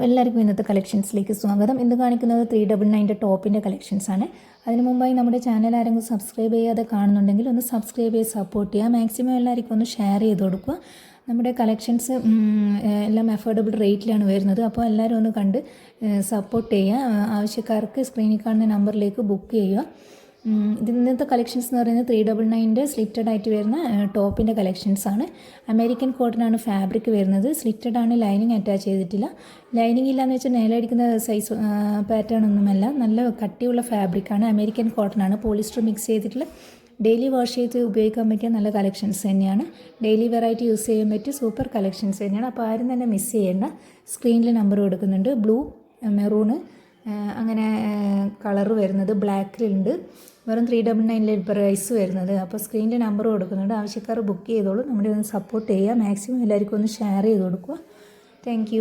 എല്ലാവർക്കും ഇന്നത്തെ കളക്ഷൻസിലേക്ക് സ്വാഗതം. ഇന്ന് കാണിക്കുന്നത് 399 ടോപ്പിൻ്റെ കളക്ഷൻസാണ്. അതിന് മുമ്പായി നമ്മുടെ ചാനൽ ആരെങ്കിലും സബ്സ്ക്രൈബ് ചെയ്യാതെ കാണുന്നുണ്ടെങ്കിൽ ഒന്ന് സബ്സ്ക്രൈബ് ചെയ്ത് സപ്പോർട്ട് ചെയ്യുക. മാക്സിമം എല്ലാവർക്കും ഒന്ന് ഷെയർ ചെയ്ത് കൊടുക്കുക. നമ്മുടെ കളക്ഷൻസ് എല്ലാം അഫോർഡബിൾ റേറ്റിലാണ് വരുന്നത്. അപ്പോൾ എല്ലാവരും ഒന്ന് കണ്ട് സപ്പോർട്ട് ചെയ്യുക. ആവശ്യക്കാർക്ക് സ്ക്രീനിൽ കാണുന്ന നമ്പറിലേക്ക് ബുക്ക് ചെയ്യുക. ഇന്നത്തെ കളക്ഷൻസ് എന്ന് പറയുന്നത് 399 സ്ലിറ്റഡ് ആയിട്ട് വരുന്ന ടോപ്പിൻ്റെ കളക്ഷൻസാണ്. അമേരിക്കൻ കോട്ടനാണ് ഫാബ്രിക് വരുന്നത്. സ്ലിറ്റഡ് ആണ്, ലൈനിങ് അറ്റാച്ച് ചെയ്തിട്ടില്ല. ലൈനിങ് ഇല്ലയെന്ന് വെച്ചാൽ നിലയടിക്കുന്ന സൈസ് പാറ്റേൺ ഒന്നുമല്ല, നല്ല കട്ടിയുള്ള ഫാബ്രിക്കാണ്. അമേരിക്കൻ കോട്ടനാണ്, പോളിസ്റ്റർ മിക്സ് ചെയ്തിട്ടുള്ള ഡെയിലി വാഷ് ചെയ്ത് ഉപയോഗിക്കാൻ പറ്റിയ നല്ല കളക്ഷൻസ് തന്നെയാണ്. ഡെയിലി വെറൈറ്റി യൂസ് ചെയ്യാൻ പറ്റിയ സൂപ്പർ കളക്ഷൻസ് തന്നെയാണ്. അപ്പോൾ ആരും തന്നെ മിസ് ചെയ്യേണ്ട. സ്ക്രീനിൽ നമ്പർ കൊടുക്കുന്നുണ്ട്. ബ്ലൂ, മെറൂണ്, അങ്ങനെ കളറ് വരുന്നത്, ബ്ലാക്കിലുണ്ട്. വെറും 399 പ്രൈസ് വരുന്നത്. അപ്പോൾ സ്ക്രീനിൽ നമ്പർ കൊടുക്കുന്നുണ്ട്. ആവശ്യക്കാർ ബുക്ക് ചെയ്തോളൂ. നമ്മുടെ ഒന്ന് സപ്പോർട്ട് ചെയ്യുക. മാക്സിമം എല്ലാവർക്കും ഒന്ന് ഷെയർ ചെയ്ത് കൊടുക്കുക. താങ്ക്